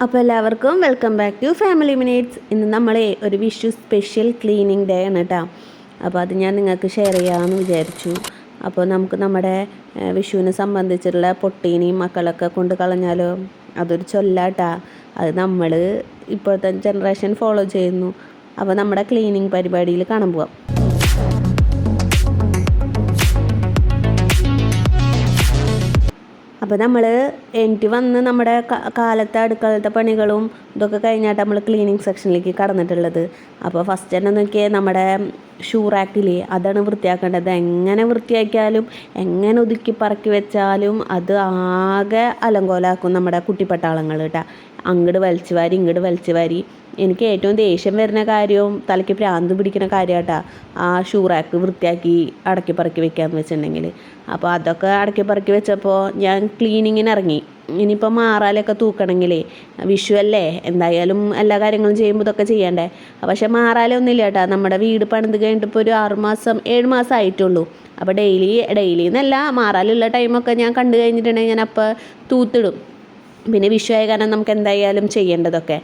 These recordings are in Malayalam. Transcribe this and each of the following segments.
അപ്പോൾ എല്ലാവർക്കും welcome back to family minutes. ഇന്ന് നമ്മളെ ഒരു വിഷു സ്പെഷ്യൽ ക്ലീനിങ് ഡേ ആണ് കേട്ടോ. അപ്പോൾ അത് ഞാൻ നിങ്ങൾക്ക് ഷെയർ ചെയ്യാമെന്ന് വിചാരിച്ചു. അപ്പോൾ നമുക്ക് നമ്മുടെ വിഷുവിനെ സംബന്ധിച്ചുള്ള പൊട്ടീനെയും മക്കളൊക്കെ കൊണ്ട് കളഞ്ഞാലോ, അതൊരു ചൊല്ലാട്ടാ. അത് നമ്മൾ ഇപ്പോഴത്തെ ജനറേഷൻ ഫോളോ ചെയ്യുന്നു. അപ്പോൾ നമ്മുടെ ക്ലീനിങ് പരിപാടിയിൽ കാണാൻ പോവാം. അപ്പോൾ നമ്മൾ എനിക്ക് വന്ന് നമ്മുടെ കാലത്തെ അടുക്കളത്തെ പണികളും ഇതൊക്കെ കഴിഞ്ഞിട്ട് നമ്മൾ ക്ലീനിങ് സെക്ഷനിലേക്ക് കടന്നിട്ടുള്ളത്. അപ്പോൾ ഫസ്റ്റ് തന്നെ നോക്കിയാൽ നമ്മുടെ ഷൂ റാക്കില്ലേ, അതാണ് വൃത്തിയാക്കേണ്ടത്. എങ്ങനെ വൃത്തിയാക്കിയാലും എങ്ങനെ ഒതുക്കി പറക്കി വെച്ചാലും അത് ആകെ അലങ്കോലാക്കും നമ്മുടെ കുട്ടിപ്പട്ടാളങ്ങൾ കേട്ടോ. അങ്ങോട്ട് വലിച്ചു വാരി ഇങ്ങോട്ട് വലിച്ചു വാരി. എനിക്ക് ഏറ്റവും ദേഷ്യം വരുന്ന കാര്യവും തലയ്ക്ക് ഭ്രാന്ത് പിടിക്കുന്ന കാര്യമാട്ടാ ആ ഷൂ റാക്ക് വൃത്തിയാക്കി അടക്കി പറക്കി വെക്കാമെന്ന് വെച്ചിട്ടുണ്ടെങ്കിൽ. അപ്പോൾ അതൊക്കെ അടക്കി പറക്കി വെച്ചപ്പോൾ ഞാൻ ക്ലീനിങ്ങിന് ഇറങ്ങി. ഇനിയിപ്പോൾ മാറാലൊക്കെ തൂക്കണമെങ്കിലേ വിഷു അല്ലേ, എന്തായാലും എല്ലാ കാര്യങ്ങളും ചെയ്യുമ്പോൾ ഇതൊക്കെ ചെയ്യണ്ടേ. പക്ഷേ മാറാലൊന്നുമില്ല കേട്ടോ. നമ്മുടെ വീട് പണിത് കഴിഞ്ഞിട്ട് ഇപ്പോൾ ഒരു 7 മാസം ആയിട്ടുള്ളൂ. അപ്പോൾ ഡെയിലി എന്നല്ല, മാറാലുള്ള ടൈമൊക്കെ ഞാൻ കണ്ടു കഴിഞ്ഞിട്ടുണ്ടെങ്കിൽ ഞാൻ അപ്പോൾ തൂത്തിടും. പിന്നെ വിഷു ആയ കാരണം നമുക്ക് എന്തായാലും ചെയ്യേണ്ടതൊക്കെ.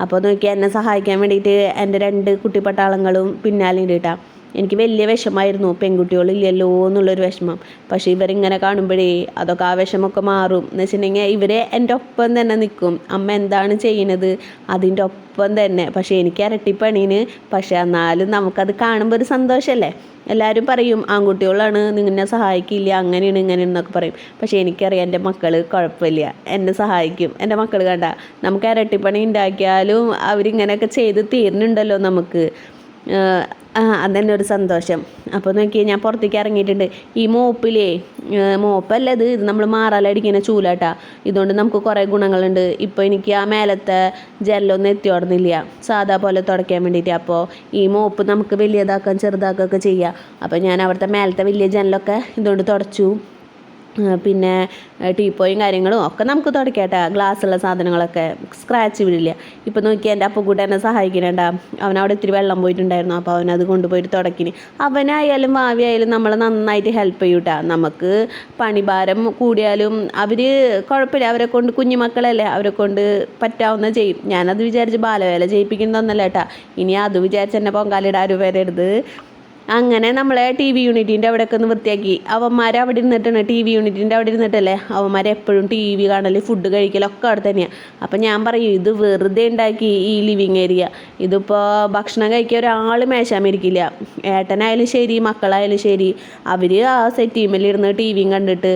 അപ്പോൾ നോക്കിയാൽ എന്നെ സഹായിക്കാൻ വേണ്ടിയിട്ട് എൻ്റെ 2 കുട്ടിപ്പട്ടാളങ്ങളും പിന്നാലെ ഇട്ടാ. എനിക്ക് വലിയ വിഷമമായിരുന്നു, പെൺകുട്ടികളില്ലല്ലോ എന്നുള്ളൊരു വിഷമം. പക്ഷേ ഇവരിങ്ങനെ കാണുമ്പോഴേ അതൊക്കെ ആ വിഷമമൊക്കെ മാറും എന്ന് വെച്ചിട്ടുണ്ടെങ്കിൽ ഇവർ എൻ്റെ ഒപ്പം തന്നെ നിൽക്കും. അമ്മ എന്താണ് ചെയ്യുന്നത് അതിൻ്റെ ഒപ്പം തന്നെ. പക്ഷേ എനിക്ക് ഇരട്ടിപ്പണീന്. പക്ഷേ എന്നാലും നമുക്കത് കാണുമ്പോൾ ഒരു സന്തോഷമല്ലേ. എല്ലാവരും പറയും ആൺകുട്ടികളാണ്, നിന്നെ സഹായിക്കില്ല, അങ്ങനെയാണ് ഇങ്ങനെയെന്നൊക്കെ പറയും. പക്ഷേ എനിക്കറിയാം എൻ്റെ മക്കൾ കുഴപ്പമില്ല, എന്നെ സഹായിക്കും. എൻ്റെ മക്കൾ കണ്ട നമുക്ക് ഇരട്ടിപ്പണി ഉണ്ടാക്കിയാലും അവരിങ്ങനെയൊക്കെ ചെയ്ത് തീർന്നുണ്ടല്ലോ നമുക്ക്. അതന്നെ ഒരു സന്തോഷം. അപ്പോൾ നോക്കിയാൽ ഞാൻ പുറത്തേക്ക് ഇറങ്ങിയിട്ടുണ്ട്. ഈ മോപ്പല്ല ഇത് നമ്മൾ മാറാലടിക്കുന്ന ചൂലാട്ടാ. ഇതുകൊണ്ട് നമുക്ക് കുറേ ഗുണങ്ങളുണ്ട്. ഇപ്പോൾ എനിക്ക് ആ മേലത്തെ ജെല്ലൊന്നും എത്തിയോടുന്നില്ല സാധാ പോലെ തുടയ്ക്കാൻ വേണ്ടിയിട്ട്. അപ്പോൾ ഈ മോപ്പ് നമുക്ക് വലിയതാക്കാൻ ചെറുതാക്കുകയൊക്കെ ചെയ്യാം. അപ്പോൾ ഞാൻ അവിടുത്തെ മേലത്തെ വലിയ ജനലൊക്കെ ഇതുകൊണ്ട് തുടച്ചു. പിന്നെ ടീപ്പോയും കാര്യങ്ങളും ഒക്കെ നമുക്ക് തുടയ്ക്കാട്ടെ. ഗ്ലാസ്സുള്ള സാധനങ്ങളൊക്കെ സ്ക്രാച്ച് വീഴില്ല. ഇപ്പോൾ നോക്കിയാൽ എൻ്റെ അപ്പക്കൂട്ട് എന്നെ സഹായിക്കുന്നുണ്ടാ. അവനവിടെ ഇത്തിരി വെള്ളം പോയിട്ടുണ്ടായിരുന്നു. അപ്പോൾ അവനത് കൊണ്ടുപോയിട്ട് തുടക്കിന്. അവനായാലും ഭാവിയായാലും നമ്മളെ നന്നായിട്ട് ഹെൽപ്പ് ചെയ്യൂട്ടാ. നമുക്ക് പണിഭാരം കൂടിയാലും അവർ കുഴപ്പമില്ല. അവരെ കൊണ്ട് കുഞ്ഞുമക്കളല്ലേ, അവരെ കൊണ്ട് പറ്റാവുന്ന ചെയ്യും. ഞാനത് വിചാരിച്ച് ബാലവേല ചെയ്യിപ്പിക്കുന്നതൊന്നല്ല കേട്ടാ. ഇനി അത് വിചാരിച്ച് എന്നെ പൊങ്കാലിടാരും വരരുത്. അങ്ങനെ നമ്മളെ TV യൂണിറ്റിൻ്റെ അവിടെയൊക്കെ ഒന്ന് വൃത്തിയാക്കി. അവന്മാർ അവിടെ ഇരുന്നിട്ടാണ്, TV യൂണിറ്റിൻ്റെ അവിടെ ഇരുന്നിട്ടല്ലേ അവന്മാർ എപ്പോഴും TV കാണൽ ഫുഡ് കഴിക്കലൊക്കെ അവിടെ തന്നെയാണ്. അപ്പം ഞാൻ പറയും ഇത് വെറുതെ ഉണ്ടാക്കി ഈ ലിവിങ് ഏരിയ. ഇതിപ്പോൾ ഭക്ഷണം കഴിക്കാൻ ഒരാൾ മേശാമിരിക്കില്ല. ഏട്ടനായാലും ശരി മക്കളായാലും ശരി, അവർ ആ സെറ്റീമിലിരുന്ന് TV കണ്ടിട്ട്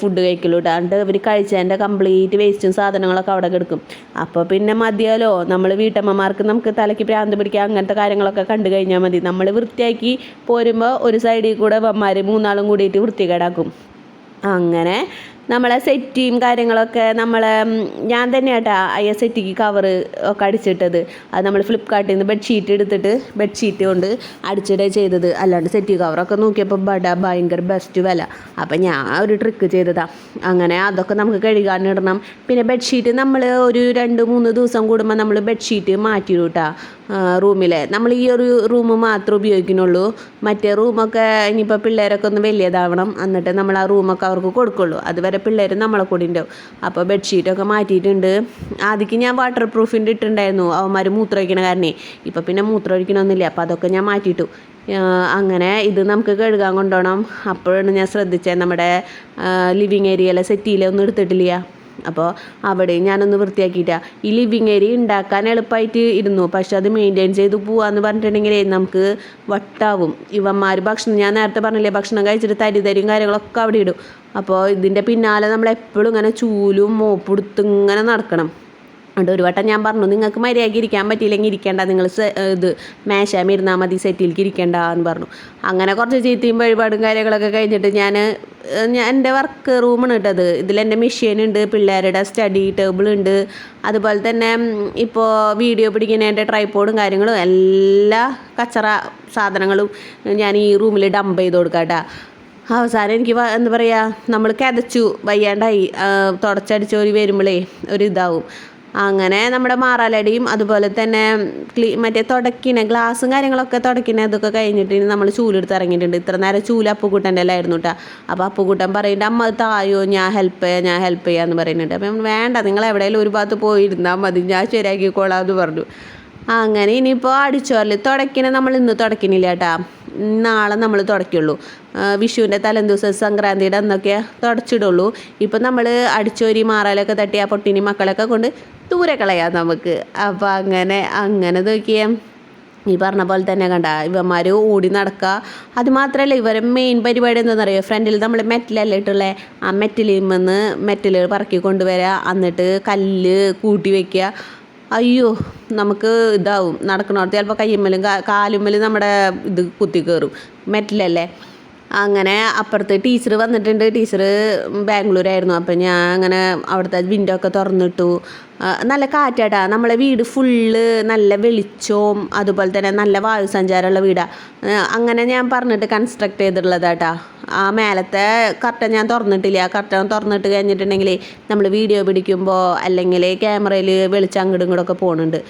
ഫുഡ് കഴിക്കലോ ഇട്ടാണ്ട് അവർ കഴിച്ചതിൻ്റെ കംപ്ലീറ്റ് വേസ്റ്റും സാധനങ്ങളൊക്കെ അവിടെ കിടക്കും. അപ്പോൾ പിന്നെ മതിയാലോ, നമ്മൾ വീട്ടമ്മമാർക്ക് നമുക്ക് തലയ്ക്ക് ഭ്രാന്ത് പിടിക്കുക അങ്ങനത്തെ കാര്യങ്ങളൊക്കെ കണ്ടു കഴിഞ്ഞാൽ മതി. നമ്മൾ വൃത്തിയാക്കി പോരുമ്പോൾ ഒരു സൈഡിൽ കൂടെ വന്മാർ 3 കൂടിയിട്ട് വൃത്തികേടാക്കും. അങ്ങനെ നമ്മളെ സെറ്റിയും കാര്യങ്ങളൊക്കെ ഞാൻ തന്നെ കേട്ടാ സെറ്റിക്ക് കവറ് ഒക്കെ അടിച്ചിട്ടത്. അത് നമ്മൾ ഫ്ലിപ്കാർട്ടിൽ നിന്ന് ബെഡ്ഷീറ്റ് എടുത്തിട്ട് ബെഡ്ഷീറ്റ് കൊണ്ട് അടിച്ചിടുക ചെയ്തത്. അല്ലാണ്ട് സെറ്റി കവറൊക്കെ നോക്കിയപ്പോൾ ഭയങ്കര ബെസ്റ്റ് വില. അപ്പം ഞാൻ ഒരു ട്രിക്ക് ചെയ്തതാണ്. അങ്ങനെ അതൊക്കെ നമുക്ക് കഴുകാനിടണം. പിന്നെ ബെഡ്ഷീറ്റ് നമ്മൾ ഒരു 2-3 ദിവസം കൂടുമ്പോൾ നമ്മൾ ബെഡ്ഷീറ്റ് മാറ്റിയിടും കേട്ടോ. റൂമിലെ നമ്മൾ ഈ ഒരു റൂം മാത്രമേ ഉപയോഗിക്കുന്നുള്ളൂ. മറ്റേ റൂമൊക്കെ ഇനിയിപ്പോൾ പിള്ളേരൊക്കെ ഒന്ന് വലിയതാവണം, എന്നിട്ട് നമ്മൾ ആ റൂമൊക്കെ അവർക്ക് കൊടുക്കുള്ളൂ. അതുവരെ പിള്ളേർ നമ്മളെ കൂടി ഉണ്ടാവും. അപ്പോൾ ബെഡ്ഷീറ്റൊക്കെ മാറ്റിയിട്ടുണ്ട്. ആദ്യം ഞാൻ വാട്ടർ പ്രൂഫിൻ്റെ ഇട്ടുണ്ടായിരുന്നു അവന്മാർ മൂത്രമൊഴിക്കണ കാരണേ. ഇപ്പോൾ പിന്നെ മൂത്രമൊഴിക്കണമൊന്നുമില്ല. അപ്പോൾ അതൊക്കെ ഞാൻ മാറ്റിയിട്ടു. അങ്ങനെ ഇത് നമുക്ക് കഴുകാൻ കൊണ്ടുപോകണം. അപ്പോഴാണ് ഞാൻ ശ്രദ്ധിച്ചത് നമ്മുടെ ലിവിങ് ഏരിയയിലെ സെറ്റിയിലൊന്നും എടുത്തിട്ടില്ല. അപ്പോൾ അവിടെ ഞാനൊന്ന് വൃത്തിയാക്കിയിട്ടാണ്. ഈ ലിവിങ് ഏരിയ ഉണ്ടാക്കാൻ എളുപ്പമായിട്ട് ഇരുന്നു. പക്ഷെ അത് മെയിൻറ്റെയിൻ ചെയ്ത് പോകാമെന്ന് പറഞ്ഞിട്ടുണ്ടെങ്കിൽ നമുക്ക് വട്ടാവും. ഇവന്മാർ ഞാൻ നേരത്തെ പറഞ്ഞില്ലേ, ഭക്ഷണം കഴിച്ചിട്ട് തരിയും കാര്യങ്ങളൊക്കെ അവിടെ ഇടും. അപ്പോൾ ഇതിൻ്റെ പിന്നാലെ നമ്മളെപ്പോഴും ഇങ്ങനെ ചൂലും മോപ്പെടുത്ത് ഇങ്ങനെ നടക്കണം. അതുകൊണ്ട് ഒരു വട്ടം ഞാൻ പറഞ്ഞു, നിങ്ങൾക്ക് മര്യാദയ്ക്ക് ഇരിക്കാൻ പറ്റിയില്ലെങ്കിൽ ഇരിക്കേണ്ട, നിങ്ങൾ ഇത് മേശാമ ഇരുന്നാൽ മതി, സെറ്റിലേക്ക് ഇരിക്കേണ്ട എന്ന് പറഞ്ഞു. അങ്ങനെ കുറച്ച് ചീത്തയും വഴിപാടും കാര്യങ്ങളൊക്കെ കഴിഞ്ഞിട്ട് ഞാൻ എൻ്റെ വർക്ക് റൂമാണ് ഇട്ടത്. ഇതിലെൻ്റെ മെഷീനുണ്ട്, പിള്ളേരുടെ സ്റ്റഡി ടേബിൾ ഉണ്ട്, അതുപോലെ തന്നെ ഇപ്പോൾ വീഡിയോ പിടിക്കുന്നതിൻ്റെ ട്രൈപോഡും കാര്യങ്ങളും എല്ലാ കച്ചറ സാധനങ്ങളും ഞാൻ ഈ റൂമിൽ ഡംപ് ചെയ്ത് കൊടുക്കാം കേട്ടോ. അവസാനം എനിക്ക് എന്താ പറയുക, നമ്മൾ കിതച്ചു വയ്യാണ്ടായി തുടച്ചടിച്ചോരി വരുമ്പോഴേ ഒരു ഇതാവും. അങ്ങനെ നമ്മുടെ മാറാലടിയും അതുപോലെ തന്നെ മറ്റേ തുടക്കിനെ ഗ്ലാസും കാര്യങ്ങളൊക്കെ തുടക്കിനെ അതൊക്കെ കഴിഞ്ഞിട്ട് ഇനി നമ്മൾ ചൂലെടുത്ത് ഇറങ്ങിയിട്ടുണ്ട്. ഇത്ര നേരം ചൂല് അപ്പുകൂട്ടൻ്റെ എല്ലാം ആയിരുന്നു കേട്ടോ. അപ്പോൾ അപ്പുകൂട്ടൻ പറയുന്നുണ്ട് അമ്മ അത് തായോ ഞാൻ ഹെൽപ്പ് ചെയ്യാമെന്ന് പറയുന്നുണ്ട്. അപ്പം വേണ്ട, നിങ്ങൾ എവിടെയെങ്കിലും ഒരു ഭാഗത്ത് പോയിരുന്നാൽ മതി, ഞാൻ ശരിയാക്കിക്കോളാം എന്ന് പറഞ്ഞു. അങ്ങനെ ഇനിയിപ്പോൾ അടിച്ചോരൽ തുടക്കിനെ നമ്മൾ ഇന്ന് തുടക്കിനില്ല കേട്ടോ, നാളെ നമ്മൾ തുടക്കുള്ളൂ. വിഷുവിൻ്റെ തലേദിവസം സംക്രാന്തിയുടെ അന്നൊക്കെ തുടച്ചിടുള്ളൂ. ഇപ്പം നമ്മൾ അടിച്ചോരി മാറാലൊക്കെ തട്ടി ആ പൊട്ടിനി മക്കളൊക്കെ കൊണ്ട് ദൂരെ കളയാം നമുക്ക്. അപ്പോൾ അങ്ങനെ നോക്കിയേ ഈ പറഞ്ഞ പോലെ തന്നെ കണ്ട ഇവന്മാർ ഓടി നടക്കുക. അത് മാത്രമല്ല ഇവരെ മെയിൻ പരിപാടി എന്താണെന്നറിയോ, ഫ്രണ്ടിൽ നമ്മൾ മെറ്റലല്ലേ ഇട്ടുള്ളത്, ആ മെറ്റൽ പറക്കി കൊണ്ടുവരിക, എന്നിട്ട് കല്ല് കൂട്ടി വയ്ക്കുക. അയ്യോ നമുക്ക് ഇതാവും നടക്കണോടത്ത് ചിലപ്പോൾ കയ്യുമ്മലും കാലുമ്മലും നമ്മുടെ ഇത് കുത്തി കയറും, മെറ്റലല്ലേ. അങ്ങനെ അപ്പുറത്ത് ടീച്ചർ വന്നിട്ടുണ്ട്. ടീച്ചർ ബാംഗ്ലൂരായിരുന്നു. അപ്പം ഞാൻ അങ്ങനെ അവിടുത്തെ വിൻഡോ ഒക്കെ തുറന്നിട്ടു. നല്ല കാറ്റാട്ടാ, നമ്മളെ വീട് ഫുള്ള് നല്ല വെളിച്ചവും അതുപോലെ തന്നെ നല്ല വായു സഞ്ചാരമുള്ള വീടാണ്. അങ്ങനെ ഞാൻ പറഞ്ഞിട്ട് കൺസ്ട്രക്ട് ചെയ്തിട്ടുള്ളതാട്ടാ. ആ മേലത്തെ കർട്ടൻ ഞാൻ തുറന്നിട്ടില്ല. ആ കർട്ടൻ തുറന്നിട്ട് കഴിഞ്ഞിട്ടുണ്ടെങ്കിൽ നമ്മൾ വീഡിയോ പിടിക്കുമ്പോൾ അല്ലെങ്കിൽ ക്യാമറയിൽ വെളിച്ചം അങ്ങോട്ടും ഇങ്ങോട്ടൊക്കെ പോകുന്നുണ്ട്.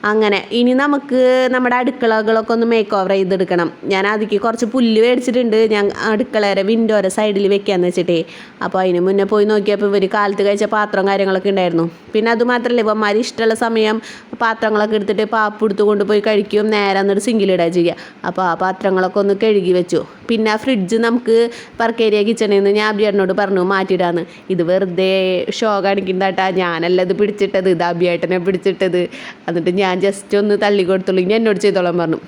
അങ്ങനെ ഇനി നമുക്ക് നമ്മുടെ അടുക്കളകളൊക്കെ ഒന്ന് മേക്ക് ഓവർ ചെയ്തെടുക്കണം. ഞാൻ അതിക്ക് കുറച്ച് പുല്ല് മേടിച്ചിട്ടുണ്ട്, ഞാൻ അടുക്കളയുടെ വിൻഡോയുടെ സൈഡിൽ വെക്കാമെന്ന് വെച്ചിട്ടേ. അപ്പോൾ അതിന് മുന്നേ പോയി നോക്കിയപ്പോൾ ഇവർ കാലത്ത് കഴിച്ച പാത്രം കാര്യങ്ങളൊക്കെ ഉണ്ടായിരുന്നു. പിന്നെ അതുമാത്രമല്ല ഇവന്മാർ ഇഷ്ടമുള്ള സമയം പാത്രങ്ങളൊക്കെ എടുത്തിട്ട് പാപ്പ് എടുത്ത് കൊണ്ടുപോയി കഴിക്കും, നേരെ എന്നിട്ട് സിങ്കിലിടുക ചെയ്യുക. അപ്പോൾ ആ പാത്രങ്ങളൊക്കെ ഒന്ന് കഴുകി വെച്ചു. പിന്നെ ആ ഫ്രിഡ്ജ് നമുക്ക് വർക്കേരിയ കിച്ചണിൽ നിന്ന് ഞാൻ അബിയേട്ടനോട് പറഞ്ഞു മാറ്റിയിടാന്ന്. ഇത് വെറുതെ ഷോ കാണിക്കുന്നതാട്ടാ, ഞാനല്ല ഇത് പിടിച്ചിട്ടത്, ഇത് അബിയേട്ടനെ പിടിച്ചിട്ടത്. എന്നിട്ട് ഞാൻ ജസ്റ്റ് ഒന്ന് തള്ളി കൊടുത്തുള്ളൂ, ഇനി എന്നോട് ചെയ്തോളാൻ പറഞ്ഞു.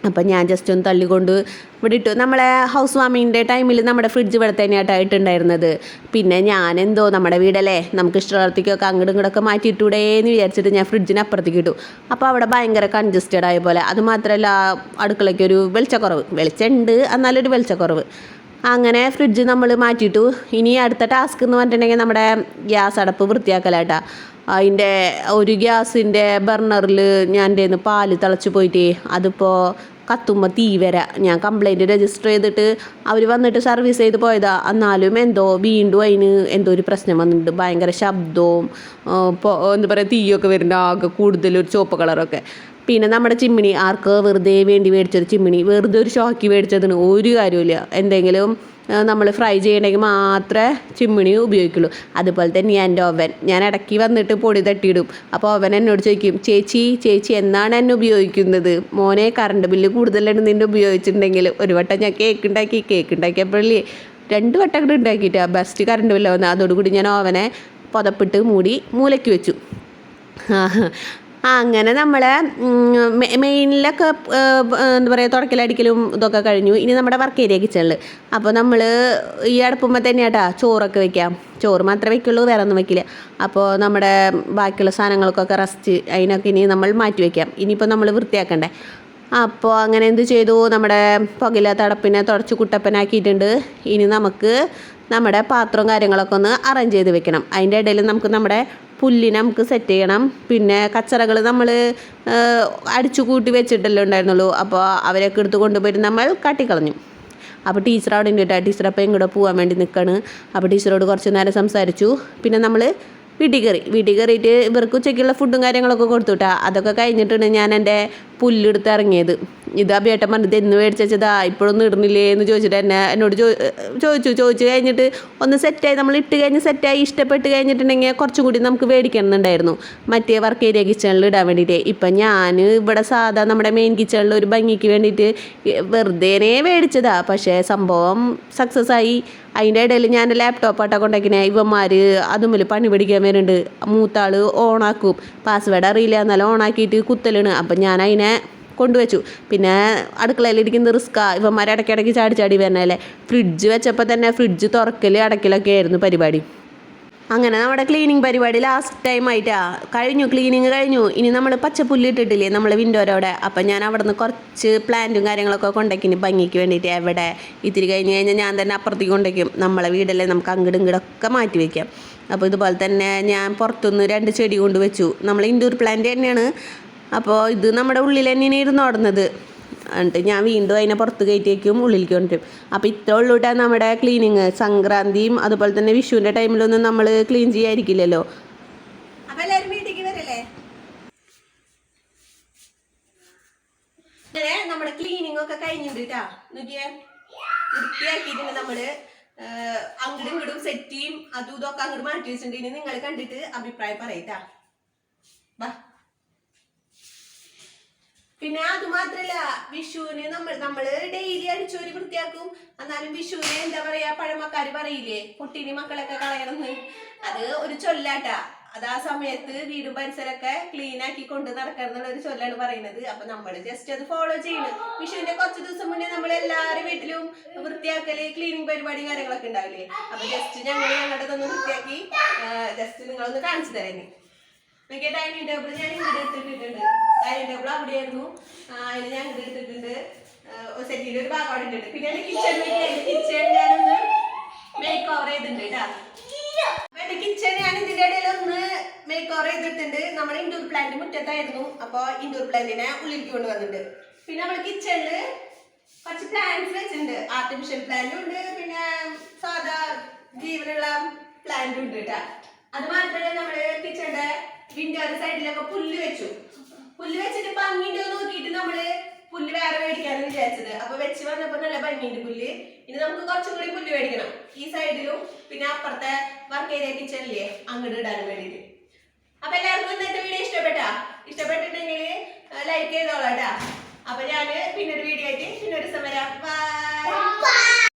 അപ്പം ഞാൻ ജസ്റ്റ് ഒന്ന് തള്ളിക്കൊണ്ട് ഇവിടെ ഇട്ടു. നമ്മളെ ഹൗസ് വാമിങ്ങിൻ്റെ ടൈമിൽ നമ്മുടെ ഫ്രിഡ്ജ് ഇവിടെ തന്നെയായിട്ടാണ് ഇട്ടുണ്ടായിരുന്നത്. പിന്നെ ഞാനെന്തോ നമ്മുടെ വീടല്ലേ, നമുക്ക് ഇഷ്ടമുള്ളവർക്കൊക്കെ അങ്ങോട്ടും ഇങ്ങോട്ടൊക്കെ മാറ്റിയിട്ടൂടെ എന്ന് വിചാരിച്ചിട്ട് ഞാൻ ഫ്രിഡ്ജിന് അപ്പുറത്തേക്ക് ഇട്ടു. അപ്പോൾ അവിടെ ഭയങ്കര കൺജസ്റ്റഡ് ആയ പോലെ. അതുമാത്രമല്ല അടുക്കളയ്ക്കൊരു വെളിച്ചമുണ്ട് എന്നാലൊരു വെളിച്ചക്കുറവ്. അങ്ങനെ ഫ്രിഡ്ജ് നമ്മൾ മാറ്റിയിട്ടു. ഇനി അടുത്ത ടാസ്ക് എന്ന് പറഞ്ഞിട്ടുണ്ടെങ്കിൽ നമ്മുടെ ഗ്യാസ് അടപ്പ് വൃത്തിയാക്കലാട്ടാ. അതിൻ്റെ ഒരു ഗ്യാസിൻ്റെ ബർണറിൽ ഞാൻ എൻ്റെ പാല് തിളച്ച് പോയിട്ട് അതിപ്പോൾ കത്തുമ്പോൾ തീ വരാം. ഞാൻ കംപ്ലൈൻറ്റ് രജിസ്റ്റർ ചെയ്തിട്ട് അവർ വന്നിട്ട് സർവീസ് ചെയ്ത് പോയതാണ്. എന്നാലും വീണ്ടും അതിന് എന്തോ ഒരു പ്രശ്നം വന്നിട്ടുണ്ട്. ഭയങ്കര ശബ്ദവും എന്താ പറയുക തീയൊക്കെ വരുന്നുണ്ട്, ആകെ കൂടുതലൊരു ചുവപ്പ് കളറൊക്കെ. പിന്നെ നമ്മുടെ ചിമ്മിണി ആർക്ക് വെറുതെ വേണ്ടി മേടിച്ചൊരു ചിമ്മിണി, വെറുതെ ഒരു ഷോക്കി മേടിച്ചതിന് ഒരു കാര്യമില്ല. എന്തെങ്കിലും നമ്മൾ ഫ്രൈ ചെയ്യണമെങ്കിൽ മാത്രമേ ചിമ്മിണി ഉപയോഗിക്കുള്ളൂ. അതുപോലെ തന്നെ എൻ്റെ ഓവൻ ഞാൻ ഇടയ്ക്ക് വന്നിട്ട് പൊടി തട്ടിയിടും. അപ്പോൾ ഓവൻ എന്നോട് ചോദിക്കും, ചേച്ചി എന്നാണ് എന്നെ ഉപയോഗിക്കുന്നത്, മോനെ കറണ്ട് ബില്ല് കൂടുതലാണ് നിന്നെ ഉപയോഗിച്ചിട്ടുണ്ടെങ്കിൽ. ഒരു വട്ടം ഞാൻ കേക്ക് ഉണ്ടാക്കിയപ്പോഴേ 2 വട്ടം കൂടെ ഉണ്ടാക്കിയിട്ട് ബെസ്റ്റ് കറണ്ട് ബില്ല് വന്നത്. അതോടുകൂടി ഞാൻ ഓവനെ പുതപ്പിട്ട് മൂടി മൂലയ്ക്ക് വെച്ചു. അങ്ങനെ നമ്മളെ മെയിനിലൊക്കെ എന്താ പറയുക തുടക്കലടിക്കലും ഇതൊക്കെ കഴിഞ്ഞു. ഇനി നമ്മുടെ വർക്ക് ഏരിയ കിച്ചണിൽ അപ്പോൾ നമ്മൾ ഈ അടുപ്പുമ്പോൾ തന്നെയാട്ടാ ചോറൊക്കെ വെക്കാം. ചോറ് മാത്രമേ വയ്ക്കുള്ളൂ, വേറെ ഒന്നും വയ്ക്കില്ല. അപ്പോൾ നമ്മുടെ ബാക്കിയുള്ള സാധനങ്ങൾക്കൊക്കെ റെസ്റ്റ് അതിനൊക്കെ ഇനി നമ്മൾ മാറ്റി വയ്ക്കാം. ഇനിയിപ്പോൾ നമ്മൾ വൃത്തിയാക്കണ്ടേ. അപ്പോൾ അങ്ങനെ എന്ത് ചെയ്തു, നമ്മുടെ പുകയില്ലാത്ത അടപ്പിനെ തുടച്ച് കുട്ടപ്പനാക്കിയിട്ടുണ്ട്. ഇനി നമുക്ക് നമ്മുടെ പാത്രവും കാര്യങ്ങളൊക്കെ ഒന്ന് അറേഞ്ച് ചെയ്ത് വെക്കണം. അതിൻ്റെ ഇടയിൽ നമുക്ക് നമ്മുടെ പുല്ലിനെ നമുക്ക് സെറ്റ് ചെയ്യണം. പിന്നെ കച്ചറകൾ നമ്മൾ അടിച്ചു കൂട്ടി വെച്ചിട്ടല്ലേ ഉണ്ടായിരുന്നുള്ളൂ. അപ്പോൾ അവരൊക്കെ എടുത്ത് കൊണ്ടുപോയിട്ട് നമ്മൾ കട്ടിക്കളഞ്ഞു. അപ്പോൾ ടീച്ചർ അവിടെ ഉണ്ട് കേട്ടോ. ടീച്ചർ അപ്പോൾ ഇങ്ങോട്ട് പോകാൻ വേണ്ടി നിൽക്കുകയാണ്. അപ്പോൾ ടീച്ചറോട് കുറച്ച് നേരം സംസാരിച്ചു. പിന്നെ നമ്മൾ വീട്ടിൽ കയറിയിട്ട് ഇവർക്ക് ഉച്ചയ്ക്കുള്ള ഫുഡും കാര്യങ്ങളൊക്കെ കൊടുത്തു കേട്ടോ. അതൊക്കെ കഴിഞ്ഞിട്ടാണ് ഞാൻ എൻ്റെ പുല്ലെടുത്ത് ഇറങ്ങിയത്. ഇത് അബിയേട്ടൻ പറഞ്ഞത് എന്ന് മേടിച്ചതാ ഇപ്പോഴൊന്നും ഇടുന്നില്ലേ എന്ന് ചോദിച്ചിട്ട് എന്നോട് ചോദിച്ചു കഴിഞ്ഞിട്ട് ഒന്ന് സെറ്റായി, നമ്മൾ ഇട്ട് കഴിഞ്ഞ് സെറ്റായി ഇഷ്ടപ്പെട്ട് കഴിഞ്ഞിട്ടുണ്ടെങ്കിൽ കുറച്ചും കൂടി നമുക്ക് മേടിക്കണമെന്നുണ്ടായിരുന്നു മറ്റേ വർക്ക് ഏരിയ കിച്ചണിൽ ഇടാൻ വേണ്ടിയിട്ട്. ഇപ്പം ഞാൻ ഇവിടെ സാധാ നമ്മുടെ മെയിൻ കിച്ചണിൽ ഒരു ഭംഗിക്ക് വേണ്ടിയിട്ട് വെറുതെ മേടിച്ചതാ. പക്ഷേ സംഭവം സക്സസ് ആയി. അതിൻ്റെ ഇടയിൽ ഞാൻ ലാപ്ടോപ്പാട്ടാ കൊണ്ടാക്കിനെ. ഇവന്മാർ അതുമ്മിൽ പണി പിടിക്കാൻ വരുന്നുണ്ട്. മൂത്താൾ ഓണാക്കും, പാസ്വേഡ് അറിയില്ല, എന്നാലും ഓണാക്കിയിട്ട് കുത്തലാണ്. അപ്പം ഞാൻ അതിനെ കൊണ്ടുവച്ചു. പിന്നെ അടുക്കളയിലിരിക്കുന്ന റിസ്ക്കാണ്, ഇവന്മാർ ഇടയ്ക്കിടയ്ക്ക് ചാടി വരണല്ലേ. ഫ്രിഡ്ജ് വെച്ചപ്പോൾ തന്നെ ഫ്രിഡ്ജ് തുറക്കൽ അടയ്ക്കലൊക്കെ ആയിരുന്നു പരിപാടി. അങ്ങനെ നമ്മുടെ ക്ലീനിങ് പരിപാടി ലാസ്റ്റ് ടൈം ആയിട്ടാണ് ക്ലീനിങ് കഴിഞ്ഞു. ഇനി നമ്മൾ പച്ചപ്പുല്ല് ഇട്ടിട്ടില്ലേ നമ്മൾ വിൻഡോരോടെ. അപ്പം ഞാൻ അവിടെ നിന്ന് കുറച്ച് പ്ലാന്റും കാര്യങ്ങളൊക്കെ കൊണ്ടുവയ്ക്കും ഭംഗിക്ക് വേണ്ടിയിട്ട്. എവിടെ ഇത്തിരി കഴിഞ്ഞ് കഴിഞ്ഞാൽ ഞാൻ തന്നെ അപ്പുറത്തേക്ക് കൊണ്ടുവയ്ക്കും. നമ്മളെ വീടല്ലേ, നമുക്ക് അങ്ങോട്ടും ഇങ്ങോട്ടൊക്കെ മാറ്റി വയ്ക്കാം. അപ്പോൾ ഇതുപോലെ തന്നെ ഞാൻ പുറത്തുനിന്ന് 2 ചെടി കൊണ്ടുവച്ചു. നമ്മൾ ഇൻഡോർ പ്ലാന്റ് തന്നെയാണ്. അപ്പോൾ ഇത് നമ്മുടെ ഉള്ളിൽ തന്നെയാണ് ഇരുന്നോടുന്നത്. എന്നിട്ട് ഞാൻ വീണ്ടും അതിനെ പുറത്ത് കയറ്റി വയ്ക്കും, ഉള്ളിലേക്ക് കൊണ്ടുവരും. അപ്പോൾ ഇത്ര ഉള്ളൂട്ടാ നമ്മുടെ ക്ലീനിങ്. സംക്രാന്തിയും അതുപോലെ തന്നെ വിഷുവിൻ്റെ ടൈമിലൊന്നും നമ്മൾ ക്ലീൻ ചെയ്യാതിരിക്കില്ലല്ലോ. അപ്പോൾ എല്ലാവരും വീട്ടിലേക്ക് വരല്ലേ. അങ്ങനെ നമ്മുടെ ക്ലീനിങ് ഒക്കെ കഴിഞ്ഞിട്ടുണ്ട് കേട്ടാ. നോക്കിയേ, വൃത്തിയാക്കിയിട്ടുണ്ട് നമ്മള്. അങ്ങോട്ടും ഇങ്ങോട്ടും സെറ്റ് ചെയ്യും, അതും ഇതൊക്കെ അങ്ങോട്ട് മാറ്റി വെച്ചിട്ടുണ്ട്. ഇനി നിങ്ങൾ കണ്ടിട്ട് അഭിപ്രായം പറയട്ടാ. പിന്നെ അത് മാത്രല്ല, വിഷുവിന് നമ്മള് ഡെയിലി അടിച്ചോരി വൃത്തിയാക്കും. എന്നാലും വിഷുവിന് എന്താ പറയാ, പഴമക്കാര് പറയില്ലേ പൊട്ടിനി മക്കളൊക്കെ കളയണമെന്ന്. അത് ഒരു ചൊല്ലാട്ടാ. അത് ആ സമയത്ത് വീടും പരിസരമൊക്കെ ക്ലീൻ ആക്കി കൊണ്ട് നടക്കണം എന്നുള്ള ഒരു ചൊല്ലാണ് പറയുന്നത്. അപ്പൊ നമ്മള് ജസ്റ്റ് അത് ഫോളോ ചെയ്യണം. വിഷുവിന്റെ കുറച്ച് ദിവസം മുന്നേ നമ്മൾ എല്ലാവരും വീട്ടിലും വൃത്തിയാക്കല്, ക്ലീനിങ് പരിപാടി കാര്യങ്ങളൊക്കെ ഉണ്ടാവില്ലേ. അപ്പൊ ജസ്റ്റ് ഞങ്ങളുടെ ഒന്ന് വൃത്തിയാക്കി ജസ്റ്റ് നിങ്ങളൊന്ന് കാണിച്ചു തരാം. എനിക്ക് ഡൈനിങ് ടേബിൾ ഞാൻ ഇങ്ങോട്ട് എടുത്തിട്ടുണ്ട്. ഡൈനിങ് ടേബിൾ അവിടെയായിരുന്നു, അതിന് ഞാൻ ഇങ്ങോട്ട് എടുത്തിട്ടുണ്ട്. സെറ്റിന്റെ ഒരു ഭാഗം അവിടെ ഇട്ടിട്ടുണ്ട്. പിന്നെ കിച്ചൺ ഞാനൊന്ന് മേക്ക് ഓവർ ചെയ്തിട്ടുണ്ട് കേട്ടോ. അപ്പൊ എന്റെ കിച്ചൺ ഞാൻ ഇതിന്റെ ഇടയിൽ ഒന്ന് മേക്ക് ഓവർ ചെയ്തിട്ടുണ്ട്. നമ്മുടെ ഇൻഡോർ പ്ലാന്റ് മുറ്റത്തായിരുന്നു, അപ്പൊ ഇൻഡോർ പ്ലാന്റിനെ ഉള്ളിലേക്ക് കൊണ്ടുവന്നിട്ടുണ്ട്. പിന്നെ നമ്മൾ കിച്ചണില് കുറച്ച് പ്ലാന്റ്സ് വെച്ചിട്ടുണ്ട്. ആർട്ടിഫിഷ്യൽ പ്ലാന്റും ഉണ്ട്, പിന്നെ സാധാ ജീവനുള്ള പ്ലാന്റും ഉണ്ട് കേട്ടോ. അത് മാത്രമല്ല, നമ്മള് കിച്ചണിന്റെ വിൻഡോയുടെ സൈഡിലൊക്കെ പുല്ല് വെച്ചു. പുല്ല് വെച്ചിട്ട് ഭംഗിയുണ്ടോ നോക്കിയിട്ട് നമ്മള് പുല്ല് വേറെ മേടിക്കാന്ന് വിചാരിച്ചത്. അപ്പൊ വെച്ച് വന്നപ്പോ നല്ല ഭംഗിയുണ്ട് പുല്ല്. ഇനി നമുക്ക് കുറച്ചും കൂടി പുല്ല് മേടിക്കണം, ഈ സൈഡിലും പിന്നെ അപ്പുറത്തെ വർക്ക് ഏരിയ കിച്ചണില്ലേ അങ്ങോട്ട് ഇടാനും വേണ്ടിയിട്ട്. അപ്പൊ എല്ലാവർക്കും ഇന്നത്തെ വീഡിയോ ഇഷ്ടപ്പെട്ടിട്ടുണ്ടെങ്കിൽ ലൈക്ക് ചെയ്തോളാം കേട്ടാ. അപ്പൊ ഞാന് പിന്നെ ഒരു വീഡിയോ ആയിട്ട് പിന്നെ ഒരു ദിവസം വരാം. ബൈ.